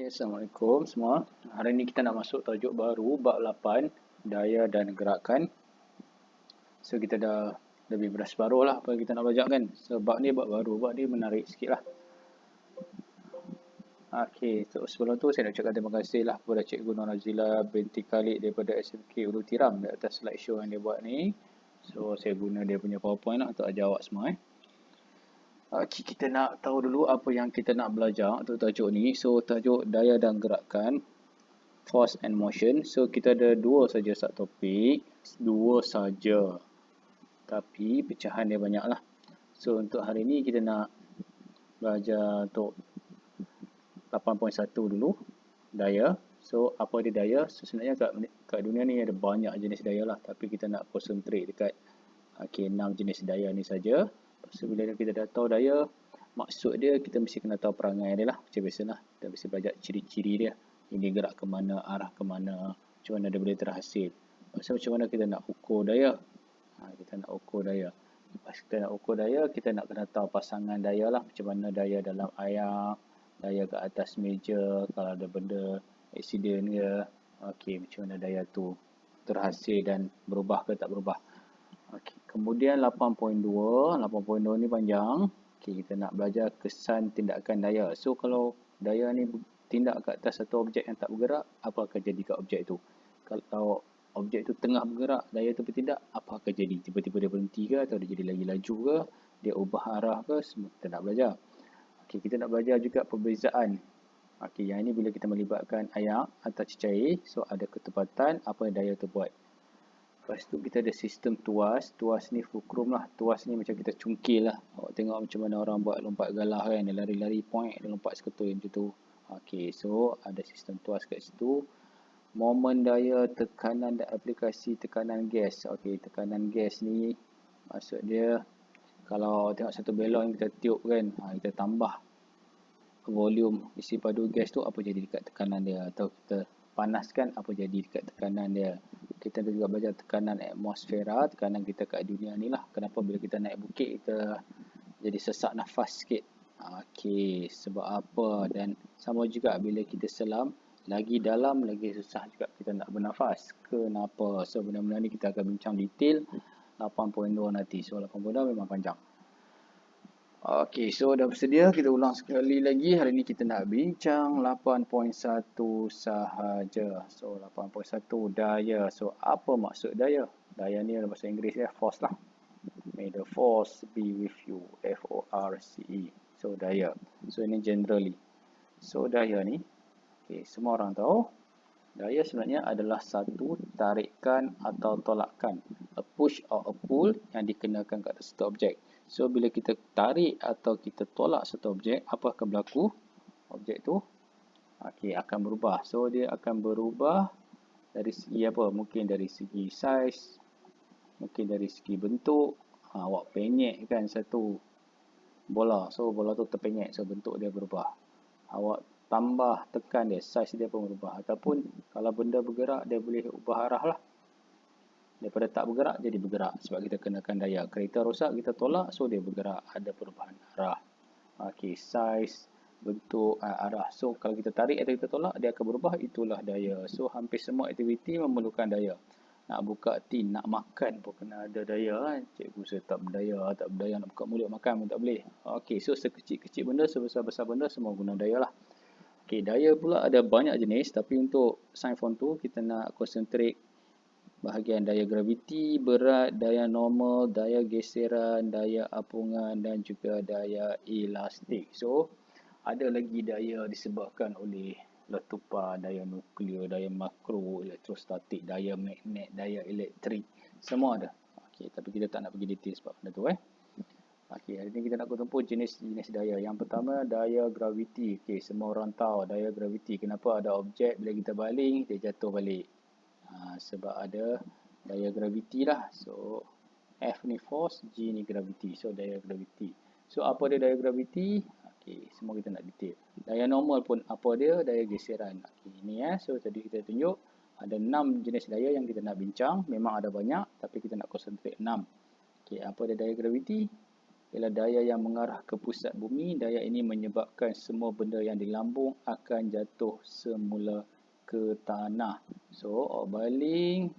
Okay, Assalamualaikum semua. Hari ni kita nak masuk tajuk baru, bab 8, daya dan gerakan. So, kita dah lebih berseparuh lah apa yang kita nak belajar kan. So, bab ni bab baru, bab ni menarik sikit lah. Okay, so sebelum tu saya nak ucapkan terima kasih lah kepada Cikgu Nur Nazila binti Khalid daripada SMK Ulu Tiram di atas slideshow yang dia buat ni. So, saya guna dia punya PowerPoint lah untuk ajar awak semua Okay, kita nak tahu dulu apa yang kita nak belajar untuk tajuk ni. So, tajuk daya dan gerakan, force and motion. So, kita ada dua saja subtopik. Dua saja. Tapi, pecahan dia banyak lah. So, untuk hari ni kita nak belajar untuk 8.1 dulu. Daya. So, apa dia daya? So, sebenarnya kat dunia ni ada banyak jenis daya lah. Tapi, kita nak concentrate dekat 6 jenis daya ni saja. So, bila kita dah tahu daya, maksud dia kita mesti kena tahu perangai dia lah. Macam biasalah, kita mesti belajar ciri-ciri dia. Ini gerak ke mana, arah ke mana, macam mana dia boleh terhasil. So, macam mana kita nak ukur daya. Kita nak ukur daya. Lepas kita nak ukur daya, kita nak kena tahu pasangan daya lah. Macam mana daya dalam air, daya ke atas meja, kalau ada benda, aksiden ke. Okey, macam mana daya tu terhasil dan berubah ke tak berubah. Okay. Kemudian 8.2 ni panjang. Okay, kita nak belajar kesan tindakan daya. So, kalau daya ni tindak ke atas satu objek yang tak bergerak, apa akan jadi kat objek tu? Kalau objek tu tengah bergerak, daya tu bertindak, apa akan jadi? Tiba-tiba dia berhenti ke? Atau dia jadi lagi laju ke? Dia ubah arah ke? Semua kita nak belajar. Okay, kita nak belajar juga perbezaan. Okay, yang ini bila kita melibatkan air atau cecair, so ada ketepatan apa yang daya tu buat. Lepas tu kita ada sistem tuas. Tuas ni fulcrum lah. Tuas ni macam kita cungkil lah. Awak tengok macam mana orang buat lompat galah kan. Dia lari-lari point, dia lompat seketul macam tu. Okay, so ada sistem tuas kat situ. Momen daya, tekanan dan aplikasi tekanan gas. Okay, tekanan gas ni maksud dia kalau tengok satu belon yang kita tiup kan, kita tambah volume isi padu gas tu, apa jadi dekat tekanan dia. Atau kita panaskan, apa jadi dekat tekanan dia. Kita juga belajar tekanan atmosfera, tekanan kita kat dunia ni lah. Kenapa bila kita naik bukit, kita jadi sesak nafas sikit. Okey, sebab apa? Dan sama juga bila kita selam, lagi dalam, lagi susah juga kita nak bernafas. Kenapa? So, benda-benda ni kita akan bincang detail 8.2 nanti. So, 8.2 memang panjang. Okey, so dah bersedia, kita ulang sekali lagi. Hari ni kita nak bincang 8.1 sahaja. So, 8.1 daya. So, apa maksud daya? Daya ni dalam bahasa Inggeris ya, force lah. May the force be with you. F-O-R-C-E. So, daya. So, ini generally. So, daya ni, okay, semua orang tahu. Daya sebenarnya adalah satu tarikan atau tolakan. A push or a pull yang dikenakan ke atas satu objek. So, bila kita tarik atau kita tolak satu objek, apa akan berlaku? Objek tu akan berubah. So, dia akan berubah dari segi apa? Mungkin dari segi saiz, mungkin dari segi bentuk. Awak penyek kan satu bola. So, bola tu terpenyek. So, bentuk dia berubah. Awak tambah tekan dia, saiz dia pun berubah. Ataupun kalau benda bergerak, dia boleh ubah arah lah. Daripada tak bergerak, jadi bergerak. Sebab kita kenakan daya. Kereta rosak, kita tolak, so dia bergerak. Ada perubahan arah. Okey, saiz, bentuk, arah. So, kalau kita tarik atau kita tolak, dia akan berubah. Itulah daya. So, hampir semua aktiviti memerlukan daya. Nak buka tin, nak makan pun kena ada daya. Cikgu saya tak berdaya. Tak berdaya nak buka mulut makan pun tak boleh. Okey, so sekecil-kecil benda, sebesar-besar benda, semua guna daya lah. Okey, daya pula ada banyak jenis. Tapi untuk sains form tu, kita nak concentrate bahagian daya graviti, berat, daya normal, daya geseran, daya apungan dan juga daya elastik. So, ada lagi daya disebabkan oleh letupan, daya nuklear, daya makro, elektrostatik, daya magnet, daya elektrik. Semua ada. Okey, tapi kita tak nak pergi detail sebab benda tu Okey, hari ni kita nak kumpul jenis-jenis daya. Yang pertama, daya graviti. Okey, semua orang tahu daya graviti. Kenapa ada objek bila kita baling, dia jatuh balik. Sebab ada daya graviti lah. So, F ni force, G ni gravity. So, daya graviti. So, apa dia daya graviti? Okay, semua kita nak detail. Daya normal pun apa dia? Daya geseran. Okay, ni So, tadi kita tunjuk ada 6 jenis daya yang kita nak bincang. Memang ada banyak, tapi kita nak concentrate 6. Okay, apa dia daya graviti? ialah daya yang mengarah ke pusat bumi. Daya ini menyebabkan semua benda yang di lambung akan jatuh semula ke tanah. So, awak baling,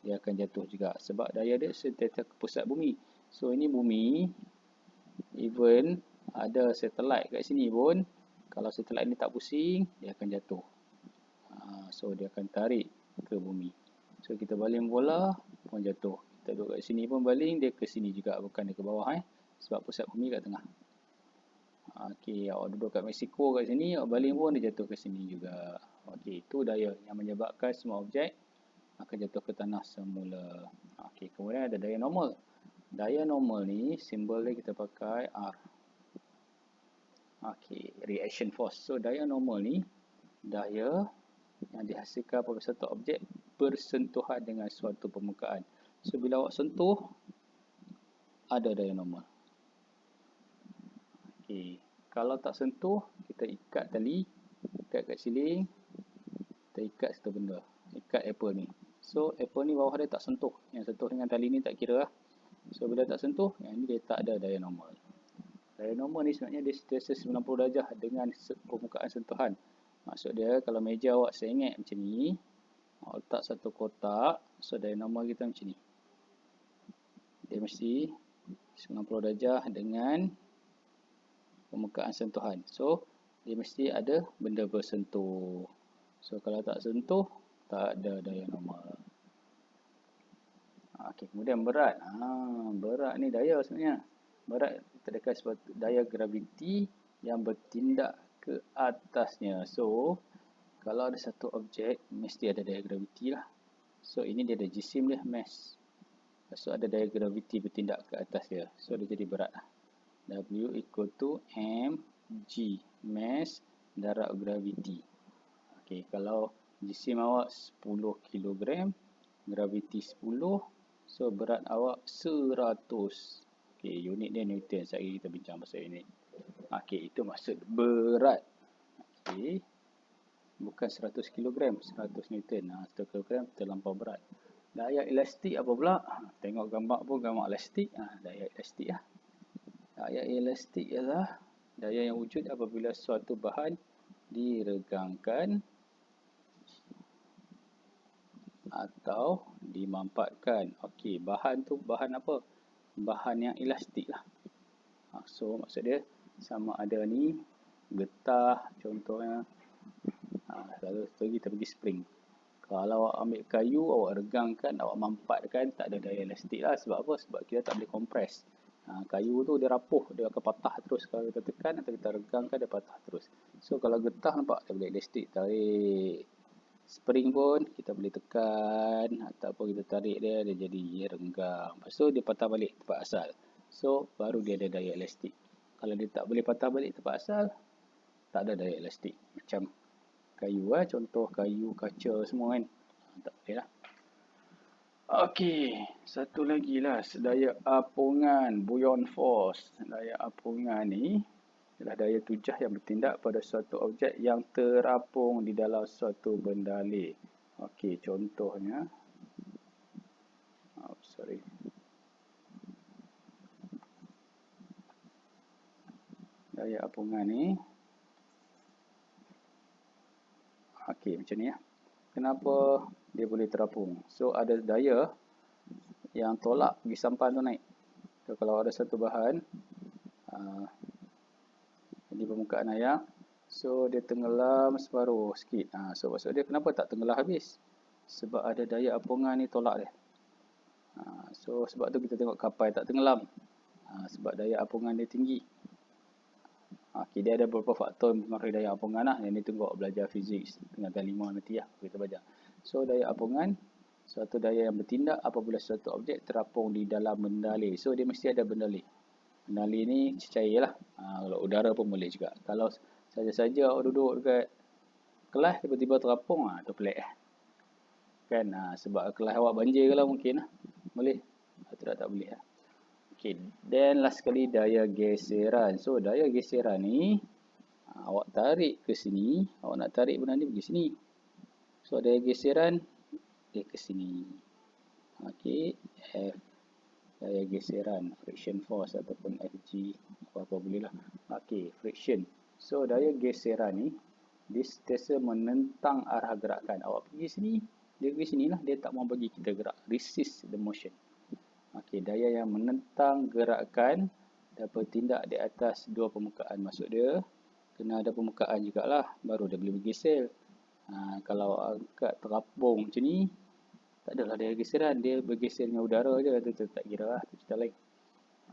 dia akan jatuh juga sebab daya dia sentiasa ke pusat bumi. So, ini bumi, even ada satelit kat sini pun, kalau satelit ni tak pusing, dia akan jatuh. So, dia akan tarik ke bumi. So, kita baling bola pun jatuh. Kita duduk kat sini pun baling, dia ke sini juga, bukan dia ke bawah. Sebab pusat bumi kat tengah. Okey, awak duduk kat Mexico kat sini, awak baling pun dia jatuh ke sini juga. Okey, itu daya yang menyebabkan semua objek akan jatuh ke tanah semula. Okey, kemudian ada daya normal. Daya normal ni, simbol dia kita pakai R. Okey, reaction force. So, daya normal ni, daya yang dihasilkan apabila satu objek bersentuhan dengan suatu permukaan. So, bila awak sentuh, ada daya normal. Okey, kalau tak sentuh, kita ikat tali, ikat kat siling, kita ikat satu benda. Ikat apple ni. So, apple ni bawah dia tak sentuh. Yang sentuh dengan tali ni tak kira lah. So, bila tak sentuh, yang ni dia tak ada daya normal. Daya normal ni sebenarnya dia sentiasa 90 darjah dengan permukaan sentuhan. Maksud dia, kalau meja awak sengit macam ni, awak letak satu kotak, so daya normal kita macam ni. Dia mesti 90 darjah dengan permukaan sentuhan. So, dia mesti ada benda bersentuh. So, kalau tak sentuh, tak ada daya normal. Okey, kemudian berat. Berat ni daya sebenarnya. Berat terdekat sebab daya graviti yang bertindak ke atasnya. So, kalau ada satu objek, mesti ada daya graviti lah. So, ini dia ada jisim dia, mass. So, ada daya graviti bertindak ke atas dia. So, dia jadi berat lah. W equal to mg, mass darab graviti. Okey, kalau jisim awak 10 kg, graviti 10, so berat awak 100. Okey, unit dia Newton. Sekali kita bincang pasal unit. Okey, itu maksud berat. Okey. Bukan 100 kg, 100 Newton. 100 kg terlampau berat. Daya elastik apa pula? Tengok gambar pun gambar elastik. Daya elastik lah. Daya elastik ialah daya yang wujud apabila suatu bahan diregangkan atau dimampatkan. Okey, bahan tu bahan apa? Bahan yang elastik lah. So, maksud dia sama ada ni getah contohnya. Lalu kita pergi spring. Kalau awak ambil kayu, awak regangkan, awak mampatkan, tak ada daya elastik lah. Sebab apa? Sebab kita tak boleh kompres. Kayu tu dia rapuh, dia akan patah terus. Kalau kita tekan atau kita regangkan, dia patah terus. So, kalau getah nampak, dia boleh elastik, tarik. Spring pun kita boleh tekan ataupun kita tarik dia, dia jadi renggang. Lepas tu dia patah balik tempat asal. So, baru dia ada daya elastik. Kalau dia tak boleh patah balik tempat asal, tak ada daya elastik. Macam kayu contoh kayu, kaca semua kan. Tak boleh lah. Okey, satu lagi lah, daya apungan, buoyant force. Daya apungan ni adalah daya tujah yang bertindak pada suatu objek yang terapung di dalam suatu bendalih. Okey, contohnya. Daya apungan ni. Okey, macam ni ya. Kenapa dia boleh terapung? So, ada daya yang tolak pergi sampan tu naik. So, kalau ada satu bahan di permukaan air, so dia tenggelam separuh sikit. So, maksud dia kenapa tak tenggelam habis? Sebab ada daya apungan ni tolak dia. So, sebab tu kita tengok kapal tak tenggelam. Sebab daya apungan dia tinggi. Okay, dia ada beberapa faktor yang mempengaruhi daya apungan lah. Yang ni tengok belajar fizik tingkatan 5 nanti lah kita belajar. So, daya apungan suatu daya yang bertindak apabila suatu objek terapung di dalam bendalih. So, dia mesti ada bendalih. Bendalih ni cecair lah. Kalau udara pun boleh juga. Kalau saja-saja awak duduk dekat kelas tiba-tiba terapung, tu pelik lah. Kan? Sebab kelas awak banjir ke lah mungkin lah. Boleh? Atau tak boleh lah. Okay, then last sekali daya geseran. So, daya geseran ni, awak tarik ke sini, awak nak tarik benda ni pergi sini. So, daya geseran, dia ke sini. Okay, F daya geseran, friction force ataupun Fg, apa-apa boleh lah. Okey, friction. So, daya geseran ni, dia sentiasa menentang arah gerakan. Awak pergi sini, dia pergi sini lah. Dia tak mau bagi kita gerak. Resist the motion. Okey, daya yang menentang gerakan dan bertindak di atas dua permukaan. Maksud dia, kena ada permukaan jugalah, baru dia boleh bergeser. Kalau angkat terapung macam ni, tak adalah daya geseran. Dia bergeser dengan udara je. Itu tak kira lah. Itu cerita lain.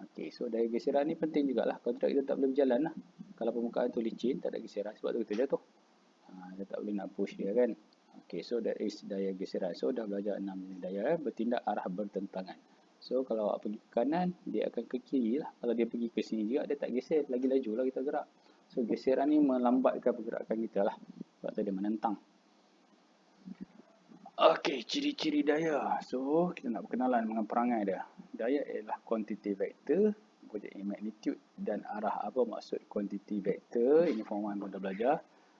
Okey, so daya geseran ni penting jugalah. Kalau tidak, kita tak boleh berjalan lah. Kalau permukaan tu licin, tak ada geseran. Sebab tu kita jatuh. Kita tak boleh nak push dia kan. Okey, so that is daya geseran. So, dah belajar 6 jenis daya. Bertindak arah bertentangan. So, kalau awak pergi ke kanan, dia akan ke kiri lah. Kalau dia pergi ke sini juga, dia tak geser. Lagi laju lah kita gerak. So, geseran ni melambatkan pergerakan kita lah. Sebab tu dia menentang. Okey, ciri-ciri daya. So, kita nak berkenalan dengan perangai dia. Daya ialah kuantiti vektor, mempunyai magnitude dan arah. Apa maksud kuantiti vektor? Ini form 1 pun dah belajar.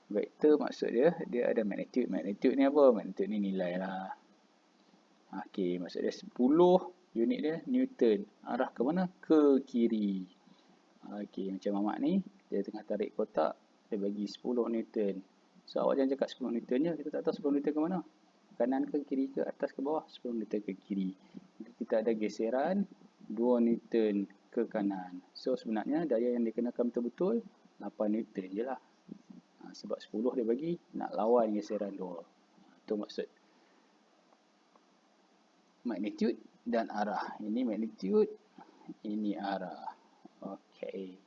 Vektor maksud dia ada magnitude. Magnitude ni apa? Magnitude ni nilai lah. Okey, maksud dia 10 unit dia Newton. Arah ke mana? Ke kiri. Okey, macam mamak ni, dia tengah tarik kotak, dia bagi 10 Newton. So, awak jangan cakap 10 Newton je. Kita tak tahu 10 Newton ke mana. Kanan ke kiri ke atas ke bawah? 10 Newton ke kiri. Kita ada geseran 2 Newton ke kanan. So, sebenarnya daya yang dikenakan betul-betul 8 Newton je lah. Sebab 10 dia bagi nak lawan geseran 2. Itu maksud magnitude dan arah. Ini magnitude, ini arah. Okey.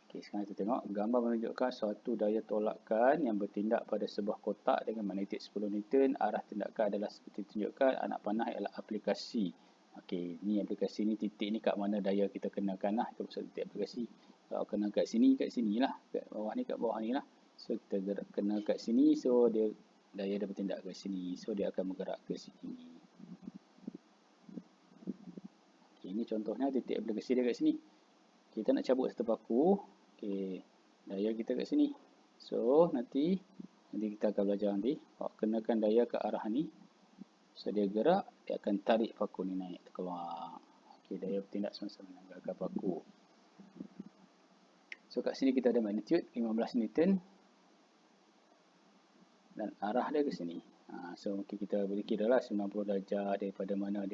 Okey, sekarang kita tengok gambar menunjukkan suatu daya tolakan yang bertindak pada sebuah kotak dengan magnitude 10 Newton. Arah tindakan adalah seperti tunjukkan. Anak panah ialah aplikasi. Okey, ni aplikasi ni, titik ni kat mana daya kita kenakan lah. Itu maksud titik aplikasi. Kalau kena kat sini lah. Kat bawah ni lah. So, kita kena kat sini. So, daya dia bertindak ke sini. So, dia akan bergerak ke sini. Okay, ini contohnya titik aplikasi dia kat sini. Kita nak cabut satu paku. Okay, daya kita kat sini. So, nanti kita akan belajar nanti. Awak kenakan daya ke arah ni. So, dia gerak, dia akan tarik paku ni naik keluar. Okay, daya bertindak sama-sama dengan gerakan paku. So, kat sini kita ada magnitude 15 Newton. Dan arah dia ke sini. So, mungkin kita boleh kira lah 90 darjah daripada mana.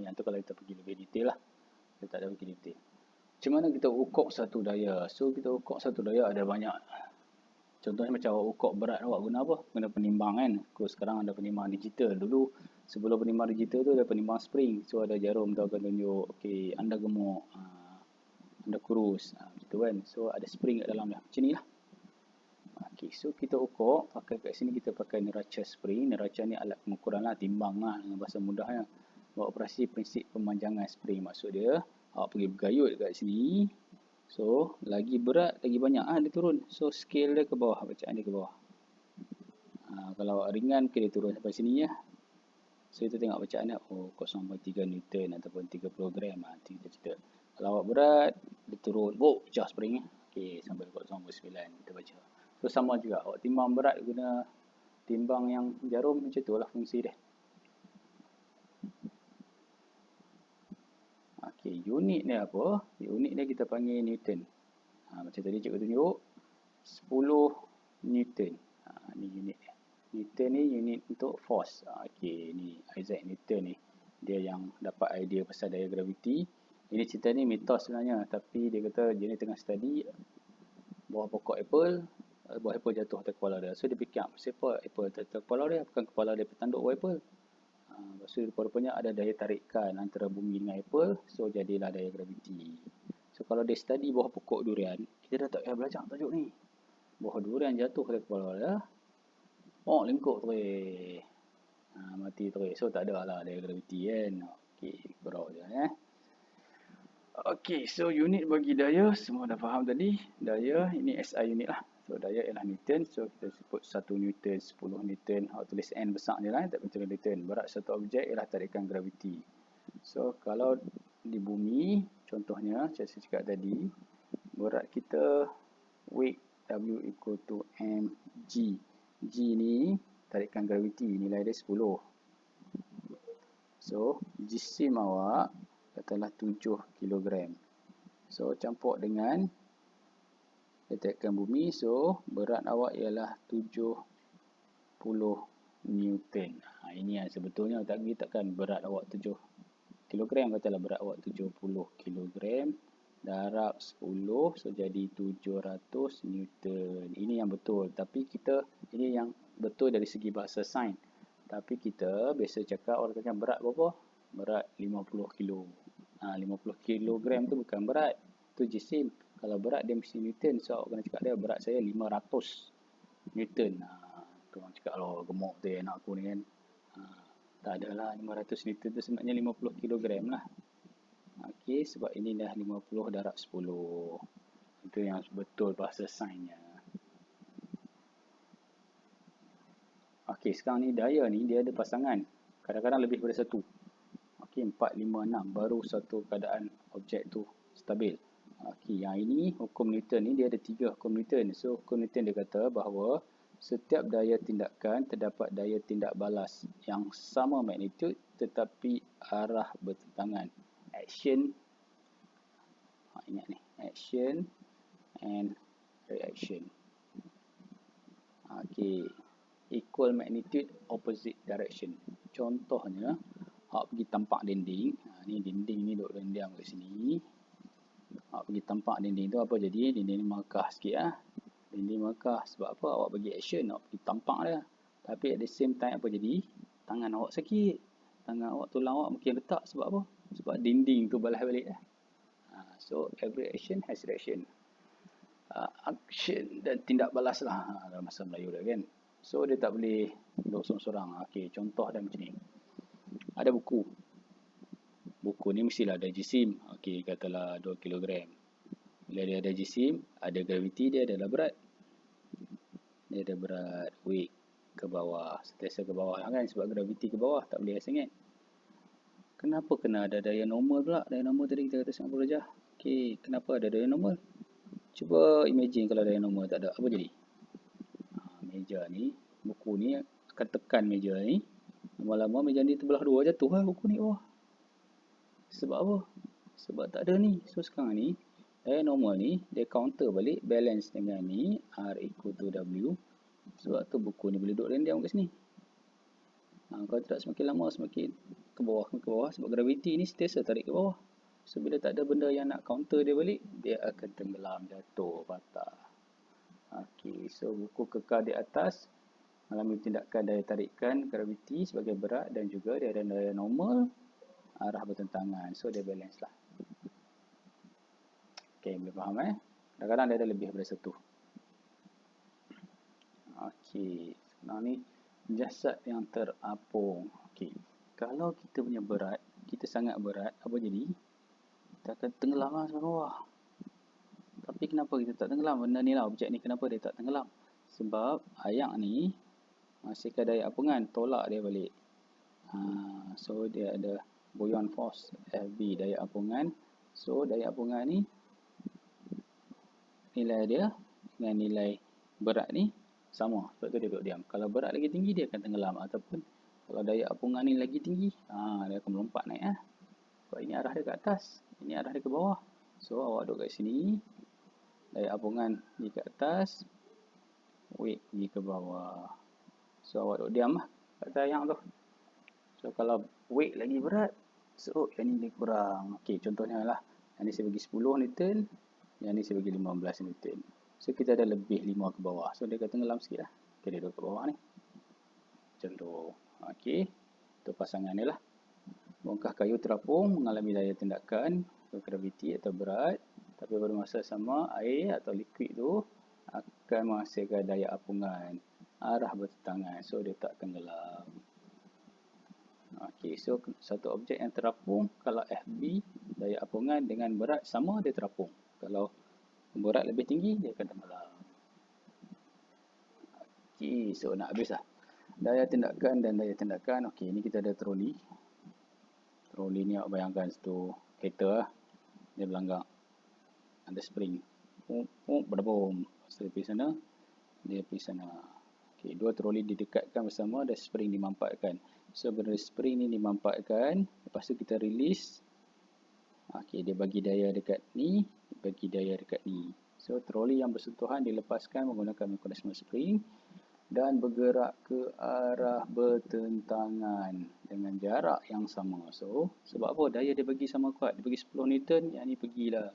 Yang tu kalau kita pergi lebih detail lah. Kita tak ada pergi detail. Macam mana kita ukur satu daya? So, kita ukur satu daya ada banyak. Contohnya macam awak ukur berat awak guna apa? Guna penimbang kan. Sekarang ada penimbang digital. Dulu sebelum penimbang digital tu ada penimbang spring. So, ada jarum tu akan tunjuk. Okay, anda gemuk. Anda kurus. Gitu kan. So, ada spring kat dalam dia. Macam ni lah. Okay, so kita ukur. Pakai kat sini kita pakai neraca spring. Neraca ni alat pengukuran lah. Timbang lah dengan bahasa mudahnya. Buat operasi prinsip pemanjangan spring. Maksud dia, awak pergi bergayut kat sini. So, lagi berat, lagi banyak dia turun. So, scale dia ke bawah, bacaan dia ke bawah. Kalau awak ringan, dia turun sampai sini ya. So, kita tengok bacaan dia. 0.3 Newton ataupun 30 gram. Nanti kita cerita. Kalau awak berat, dia turun. Pecah spring ya. Okay, sampai 0.9. Kita baca. So, sama juga. Awak timbang berat guna timbang yang jarum. Macam tu lah fungsi dia. Okay, unit dia apa? Unit dia kita panggil Newton. Macam tadi cikgu tunjuk 10 Newton. Ni unit dia. Newton ni unit untuk force. Okay, ni Isaac Newton ni. Dia yang dapat idea pasal daya graviti. Ini cerita ni mitos sebenarnya. Tapi dia kata dia ni tengah study buah pokok apple. Buah apple jatuh atas kepala dia. So dia fikir, siapa apple atas kepala dia? Bukan kepala dia bertanduk buah apple. Lepas tu rupa-rupanya ada daya tarikan antara bumi dengan apple. So jadilah daya graviti. So kalau dia study buah pokok durian, kita dah tak payah belajar tajuk ni. Buah durian jatuh ke kepala dia. Lingkup terus. Mati terus. So tak ada lah daya graviti kan. Okey, berok je Okey, so unit bagi daya semua dah faham tadi. Daya ini SI unit lah. So daya ialah Newton. So kita sebut 1 Newton, 10 Newton. Awak tulis N besar je lah, tak betul Newton. Berat satu objek ialah tarikan graviti. So kalau di bumi, contohnya saya cakap tadi, berat kita weight W equal to mg. G ni tarikan graviti, nilai dia 10. So, jisim awak katakanlah 7 kg. So, campur dengan tarikan bumi. So, berat awak ialah 70 Newton. Ini yang sebetulnya takkan berat awak 7 kg, katalah berat awak 70 kg darab 10, so jadi 700 Newton. Ini yang betul, tapi ini yang betul dari segi bahasa sains. Tapi kita biasa cakap orang kata berat berapa? Berat 50 kg. 50 kg tu bukan berat, tu jisim. Kalau berat dia mesti Newton, so awak kena cakap dia berat saya 500 Newton. Tu orang cakap loh, gemuk tu anak aku ni kan. Tak adalah 500 Newton tu sebenarnya 50 kg lah. Okey, sebab ini dah 50 darab 10. Itu yang betul bahasa sainsnya. Okey, sekarang ni daya ni dia ada pasangan. Kadang-kadang lebih daripada satu. Okey, 4, 5, 6 baru satu keadaan objek tu stabil. Okey, yang ini hukum Newton ni dia ada 3 hukum Newton. So, hukum Newton dia kata bahawa setiap daya tindakan terdapat daya tindak balas yang sama magnitud tetapi arah bertentangan. Action, ingat ni, action and reaction. Okey, equal magnitude, opposite direction. Contohnya, awak pergi tampak dinding. Ni dinding ni duduk diam kat sini. Awak pergi tampak dinding tu apa jadi? Dinding ni melangkah sikit lah. Dinding melangkah. Sebab apa? Awak bagi action, awak pergi tampak dia. Tapi at the same time apa jadi? Tangan awak sakit. Tangan awak, tulang awak mungkin retak. Sebab apa? Sebab dinding tu balas balik lah. So, every action has reaction. Action dan tindak balas lah dalam bahasa Melayu dia kan. So, dia tak boleh duduk sorang-sorang. Okey, contoh dia macam ni. Ada buku. Buku ni mestilah ada jisim. Okey, katalah 2 kg. Bila dia ada jisim, ada graviti, dia adalah berat. Dia ada berat, weight ke bawah. Sentiasa ke bawah kan, sebab graviti ke bawah, tak boleh sengit. Kenapa kena ada daya normal pula? Daya normal tadi kita kata 90 darjah. Okey, kenapa ada daya normal? Cuba imagine kalau daya normal tak ada, apa jadi? Meja ni, buku ni akan tekan meja ni. Lama-lama meja ni terbelah dua, jatuh lah buku ni bawah. Sebab apa? Sebab tak ada ni. So sekarang ni, daya normal ni, dia counter balik, balance dengan ni, R equal to W. Sebab tu buku ni boleh duduk diam kat sini. Kalau tidak semakin lama, semakin ke bawah, sebab graviti ni sentiasa tarik ke bawah. So bila tak ada benda yang nak counter dia balik, dia akan tenggelam, jatuh, patah. Okey, so buku kekal di atas mengalami tindakan daya tarikan graviti sebagai berat dan juga dia ada daya normal arah bertentangan. So dia balance lah. Okey, boleh faham Kadang-kadang dia ada lebih daripada satu. Okey, sekarang ni jasad yang terapung. Okey, kalau kita punya berat, kita sangat berat, apa jadi? Kita akan tenggelam lah sampai bawah. Tapi kenapa kita tak tenggelam? Benda ni lah, objek ni kenapa dia tak tenggelam? Sebab ayak ni masihkan daya apungan, tolak dia balik. So dia ada buoyant force FB, daya apungan. So daya apungan ni nilai dia dengan nilai berat ni sama. Sebab tu dia duduk diam. Kalau berat lagi tinggi dia akan tenggelam, ataupun kalau daya apungan ni lagi tinggi, dia akan melompat naik Sebab ini arah dia ke atas, ini arah dia ke bawah. So awak duduk kat sini, daya apungan pergi ke atas, weight pergi ke bawah. So awak duduk diam lah kat tayang tu. So kalau weight lagi berat, so yang ni lebih kurang. Okey, contohnya lah, yang ni saya bagi 10 Newton, yang ni saya bagi 15 Newton. So kita ada lebih 5 ke bawah. So dia akan tenggelam sikit lah. Okay, dia duduk ke bawah ni. Macam tu. Okey, itu pasangan ni lah. Bongkah kayu terapung mengalami daya tindakan graviti atau berat, tapi pada masa sama air atau liquid tu akan menghasilkan daya apungan arah bertentangan. So dia tak tenggelam. Okey, so satu objek yang terapung, kalau FB daya apungan dengan berat sama, dia terapung. Kalau berat lebih tinggi, dia akan tenggelam. Okey, so nak habis lah. Daya tindakan dan daya tindakan. Okey, ni kita ada troli. Troli ni awak bayangkan satu kereta lah. Dia berlanggar. Ada spring. Berbom. Lepas tu dia pergi sana. Dia pergi sana. Okey, dua troli didekatkan bersama dan spring dimampatkan. So, bila spring ni dimampatkan, lepas tu kita release. Okey, dia bagi daya dekat ni, bagi daya dekat ni. So, troli yang bersentuhan dilepaskan menggunakan mekanisme spring dan bergerak ke arah bertentangan dengan jarak yang sama. So, sebab apa? Daya dia bagi sama kuat. Dia bagi 10 Newton, yang ni pergilah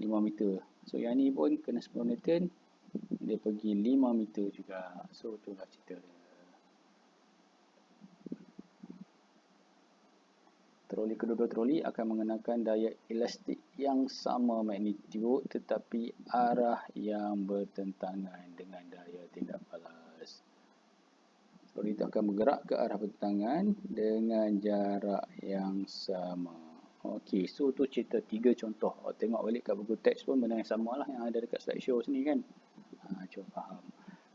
5 meter. So, yang ni pun kena 10 Newton, dia pergi 5 meter juga. So, itulah cerita dia. Kedua-dua troli akan mengenakan daya elastik yang sama magnitud tetapi arah yang bertentangan dengan daya tindak balas. Troli itu akan bergerak ke arah bertentangan dengan jarak yang sama. Okey, so tu cerita 3 contoh. Tengok balik kat buku teks pun benda yang sama lah yang ada dekat slideshow sini kan. Cuba faham.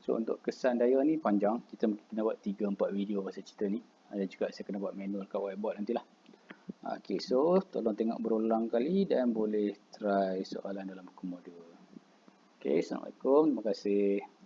So untuk kesan daya ni panjang, kita kena buat 3-4 video pasal cerita ni. Ada juga saya kena buat manual kat whiteboard nantilah. Okey, so tolong tengok berulang kali dan boleh try soalan dalam buku modul. Okey, Assalamualaikum. Terima kasih.